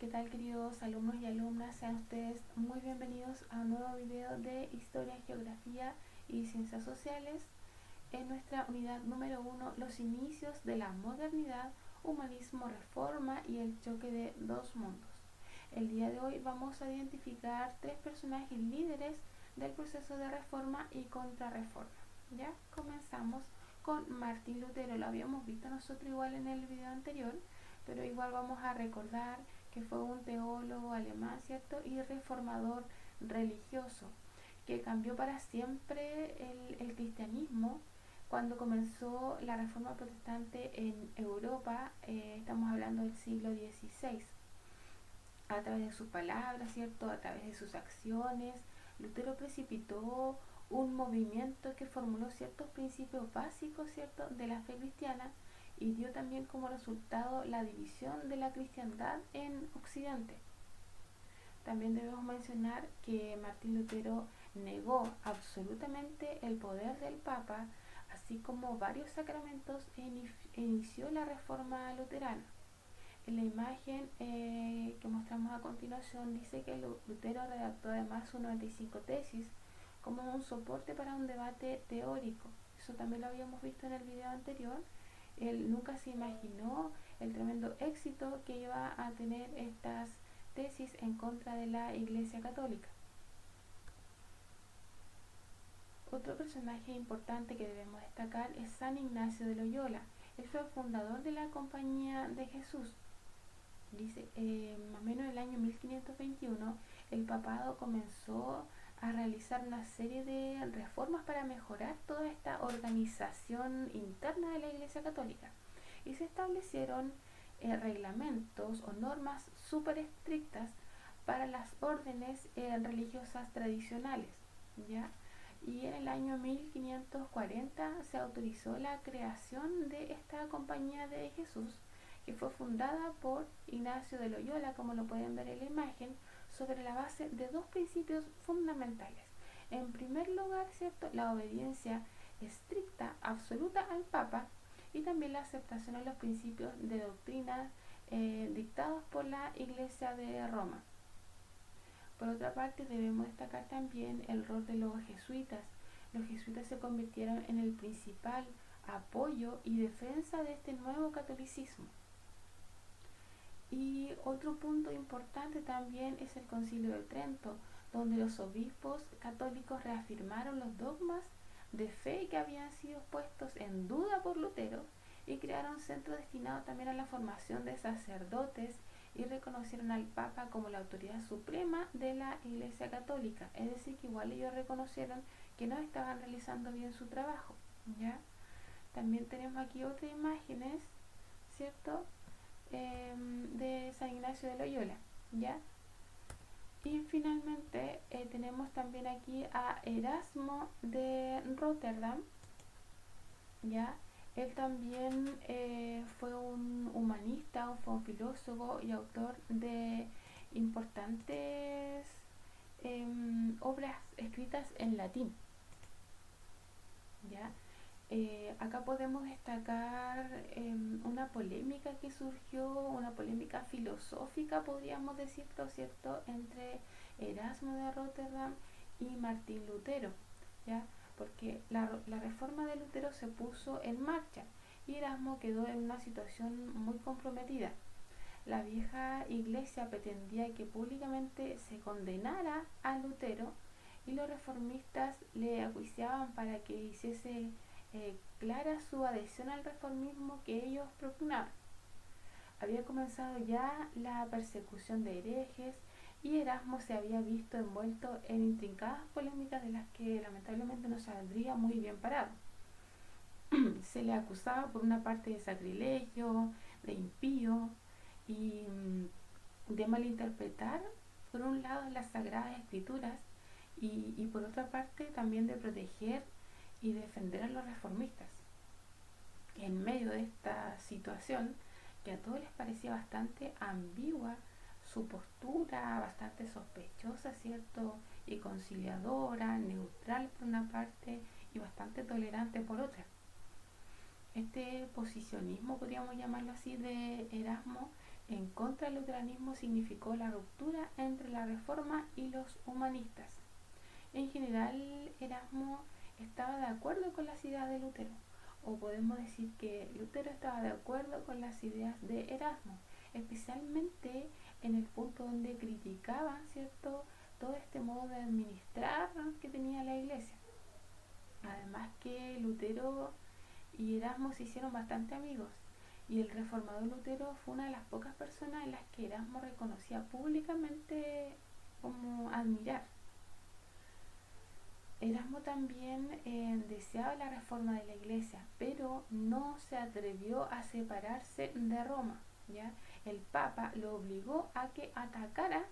¿Qué tal, queridos alumnos y alumnas? Sean ustedes muy bienvenidos a un nuevo video de Historia, Geografía y Ciencias Sociales en nuestra unidad número 1, los inicios de la modernidad, humanismo, reforma y el choque de dos mundos. El día de hoy vamos a identificar tres personajes líderes del proceso de reforma y contrarreforma. Ya comenzamos con Martín Lutero. Lo habíamos visto nosotros igual en el video anterior, pero igual vamos a recordar que fue un teólogo alemán, ¿cierto? Y reformador religioso, que cambió para siempre el cristianismo cuando comenzó la reforma protestante en Europa. Estamos hablando del siglo XVI. A través de sus palabras, ¿cierto? A través de sus acciones, Lutero precipitó un movimiento que formuló ciertos principios básicos, ¿cierto?, de la fe cristiana, y dio también como resultado la división de la cristiandad en Occidente. También debemos mencionar que Martín Lutero negó absolutamente el poder del Papa, así como varios sacramentos, e inició la reforma luterana. En la imagen que mostramos a continuación dice que Lutero redactó además sus 95 tesis como un soporte para un debate teórico. Eso también lo habíamos visto en el video anterior. Él nunca se imaginó el tremendo éxito que iba a tener estas tesis en contra de la Iglesia Católica. Otro personaje importante que debemos destacar es San Ignacio de Loyola. Él fue el fundador de la Compañía de Jesús. Dice, más o menos en el año 1521, el papado comenzó a realizar una serie de reformas para mejorar toda esta organización interna de la Iglesia Católica, y se establecieron reglamentos o normas súper estrictas para las órdenes religiosas tradicionales, ¿ya? Y en el año 1540 se autorizó la creación de esta Compañía de Jesús, que fue fundada por Ignacio de Loyola, como lo pueden ver en la imagen, sobre la base de dos principios fundamentales. En primer lugar, ¿cierto?, la obediencia estricta, absoluta al Papa, y también la aceptación de los principios de doctrina dictados por la Iglesia de Roma. Por otra parte, debemos destacar también el rol de los jesuitas. Los jesuitas se convirtieron en el principal apoyo y defensa de este nuevo catolicismo. Y otro punto importante también es el Concilio de Trento, donde los obispos católicos reafirmaron los dogmas de fe que habían sido puestos en duda por Lutero, y crearon centros destinados también a la formación de sacerdotes, y reconocieron al Papa como la autoridad suprema de la Iglesia Católica. Es decir, que igual ellos reconocieron que no estaban realizando bien su trabajo, ¿ya? También tenemos aquí otras imágenes, ¿cierto?, de San Ignacio de Loyola, ¿ya? Y finalmente tenemos también aquí a Erasmo de Rotterdam, ¿ya? Él también fue un humanista, fue un filósofo y autor de importantes obras escritas en latín, ¿ya? Acá podemos destacar una polémica que surgió, una polémica filosófica, podríamos decirlo, ¿cierto?, entre Erasmo de Rotterdam y Martín Lutero, ¿ya? Porque la reforma de Lutero se puso en marcha y Erasmo quedó en una situación muy comprometida. La vieja iglesia pretendía que públicamente se condenara a Lutero, y los reformistas le acuciaban para que hiciese clara su adhesión al reformismo que ellos propugnaban. Había comenzado ya la persecución de herejes, y Erasmo se había visto envuelto en intrincadas polémicas de las que lamentablemente no saldría muy bien parado. Se le acusaba por una parte de sacrilegio, de impío y de malinterpretar por un lado las sagradas escrituras, y por otra parte también de proteger y defender a los reformistas. En medio de esta situación, que a todos les parecía bastante ambigua su postura, bastante sospechosa, ¿cierto?, y conciliadora, neutral por una parte y bastante tolerante por otra. Este posicionismo, podríamos llamarlo así, de Erasmo, en contra del luteranismo significó la ruptura entre la Reforma y los humanistas. En general, Erasmo estaba de acuerdo con las ideas de Lutero, o podemos decir que Lutero estaba de acuerdo con las ideas de Erasmo, especialmente en el punto donde criticaba, ¿cierto?, todo este modo de administrar que tenía la Iglesia. Además que Lutero y Erasmo se hicieron bastante amigos, y el reformador Lutero fue una de las pocas personas en las que Erasmo reconocía públicamente como admirar. Erasmo también deseaba la reforma de la Iglesia, pero no se atrevió a separarse de Roma, ¿ya? El Papa lo obligó a que atacara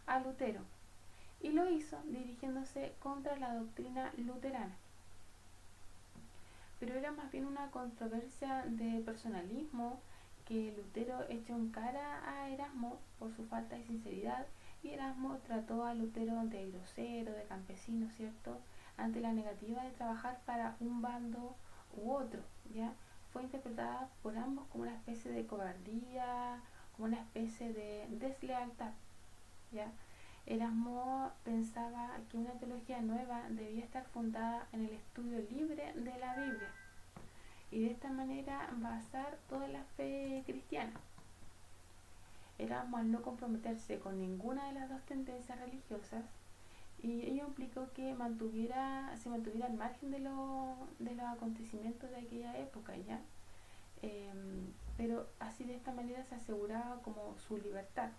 a Lutero, y lo hizo dirigiéndose contra la doctrina luterana. Pero era más bien una controversia de personalismo, que Lutero echó en cara a Erasmo por su falta de sinceridad, y Erasmo trató a Lutero de grosero, de campesino, ¿cierto?, ante la negativa de trabajar para un bando u otro, ¿ya? Fue interpretada por ambos como una especie de cobardía, como una especie de deslealtad, ¿ya? Erasmo pensaba que una teología nueva debía estar fundada en el estudio libre de la Biblia, y de esta manera basar toda la fe cristiana. Erasmo, al no comprometerse con ninguna de las dos tendencias religiosas, y ello implicó que se mantuviera al margen de los acontecimientos de aquella época, ¿ya? Pero así, de esta manera, se aseguraba como su libertad.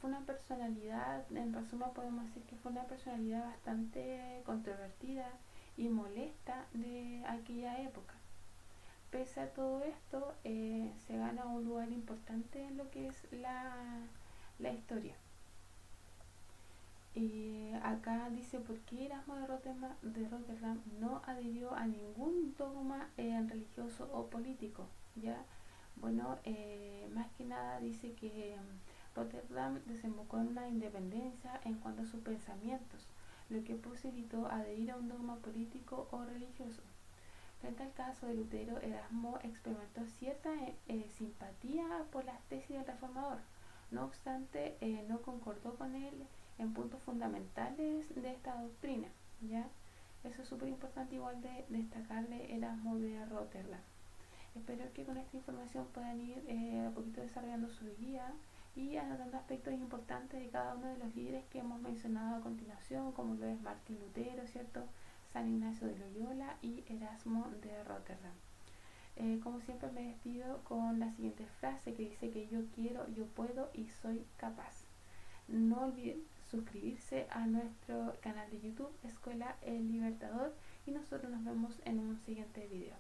Fue una personalidad, en resumen podemos decir que fue una personalidad bastante controvertida y molesta de aquella época. Pese a todo esto, se gana un lugar importante en lo que es la historia. Y acá dice por qué Erasmo de Rotterdam no adhirió a ningún dogma religioso o político, ¿ya? Bueno, más que nada dice que Rotterdam desembocó en una independencia en cuanto a sus pensamientos, lo que posibilitó adherir a un dogma político o religioso. Frente al caso de Lutero, Erasmo experimentó cierta simpatía por las tesis del reformador. No obstante, no concordó con él en puntos fundamentales de esta doctrina, ¿ya? Eso es súper importante igual de destacar de Erasmo de Rotterdam. Espero que con esta información puedan ir a poquito desarrollando su guía y anotando aspectos importantes de cada uno de los líderes que hemos mencionado a continuación, como lo es Martín Lutero, ¿cierto?, San Ignacio de Loyola y Erasmo de Rotterdam. Como siempre, me despido con la siguiente frase que dice que yo quiero, yo puedo y soy capaz. No olviden suscribirse a nuestro canal de YouTube Escuela El Libertador, y nosotros nos vemos en un siguiente video.